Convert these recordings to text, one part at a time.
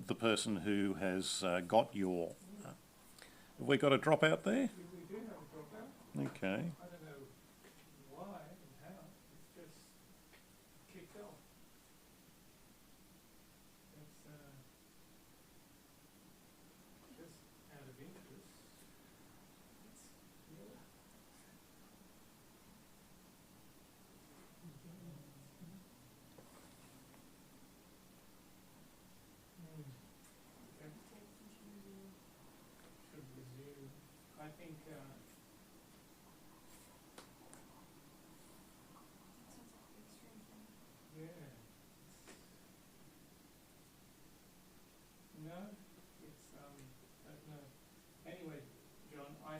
the person who has got your... have we got a dropout there? We do have a dropout. Okay. I don't know why and how. It's just kicked off. It's just out of interest. Yeah. Okay. Should resume. I think yeah. No, it's don't know. Anyway, John, I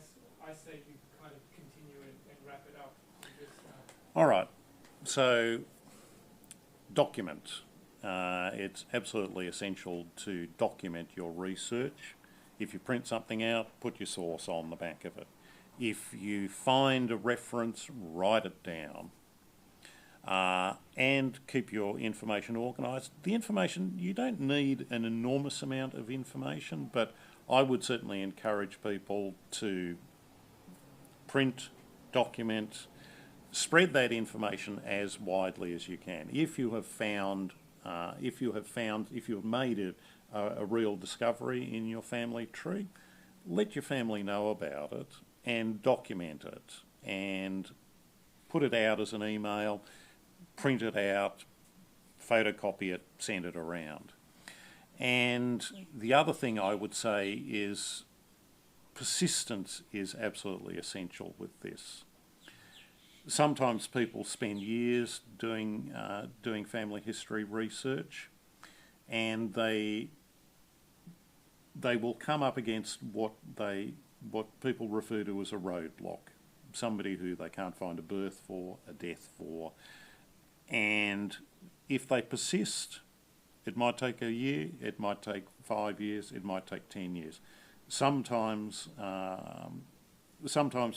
say you kind of continue and wrap it up. And just, All right. So, document. It's absolutely essential to document your research. If you print something out, put your source on the back of it. If you find a reference, write it down. And keep your information organised. The information, you don't need an enormous amount of information, but I would certainly encourage people to print, document, spread that information as widely as you can. If you have made a real discovery in your family tree, let your family know about it and document it and put it out as an email, print it out, photocopy it, send it around. And the other thing I would say is persistence is absolutely essential with this. Sometimes people spend years doing family history research, and they will come up against what people refer to as a roadblock, somebody who they can't find a birth for, a death for, and if they persist, it might take a year, it might take 5 years, it might take 10 years. Sometimes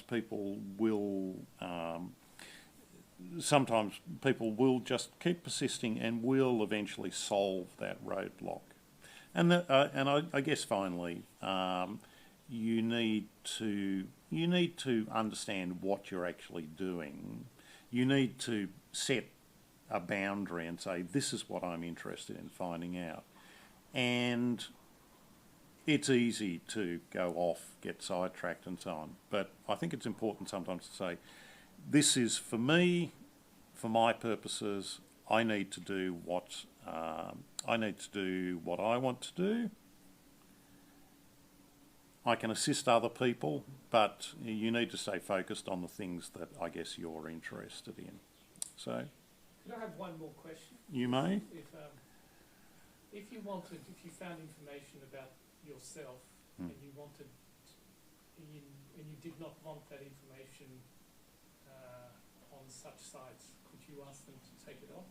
people will just keep persisting and will eventually solve that roadblock. And I guess finally, you need to understand what you're actually doing. You need to set a boundary and say, this is what I'm interested in finding out. And it's easy to go off, get sidetracked and so on. But I think it's important sometimes to say, this is for me, for my purposes. I need to do what I want to do. I can assist other people, but you need to stay focused on the things that I guess you're interested in. So, could I have one more question? You may. If you found information about yourself and you did not want that information on such sites, could you ask them to take it off?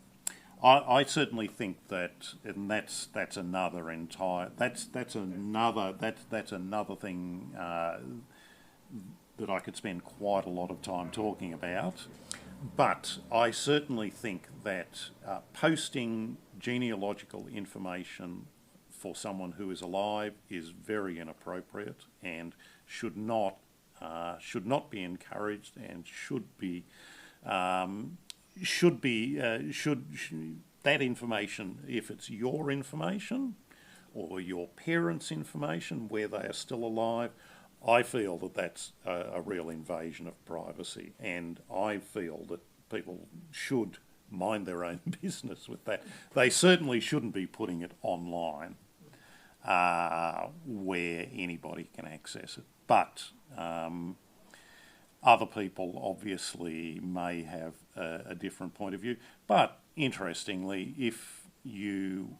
I certainly think that, and that's another thing that I could spend quite a lot of time talking about. But I certainly think that posting genealogical information for someone who is alive is very inappropriate and should not be encouraged, and that information, if it's your information or your parents' information where they are still alive, I feel that that's a real invasion of privacy, and I feel that people should mind their own business with that. They certainly shouldn't be putting it online where anybody can access it. But other people obviously may have a different point of view. But interestingly, if you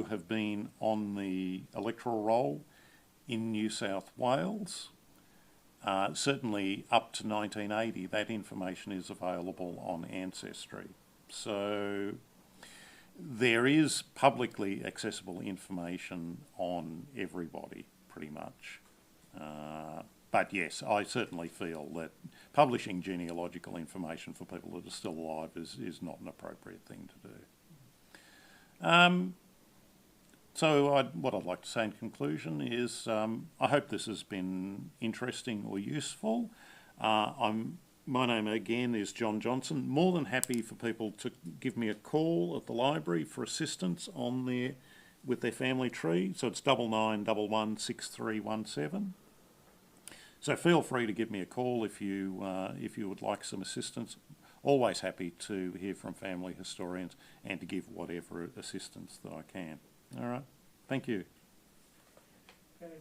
have been on the electoral roll in New South Wales, certainly up to 1980, that information is available on Ancestry. So there is publicly accessible information on everybody, pretty much. But yes, I certainly feel that publishing genealogical information for people that are still alive is not an appropriate thing to do. what I'd like to say in conclusion is I hope this has been interesting or useful. My name again is John Johnson. More than happy for people to give me a call at the library for assistance with their family tree. So it's 99116317. So feel free to give me a call if you would like some assistance. Always happy to hear from family historians and to give whatever assistance that I can. All right. Thank you. Okay.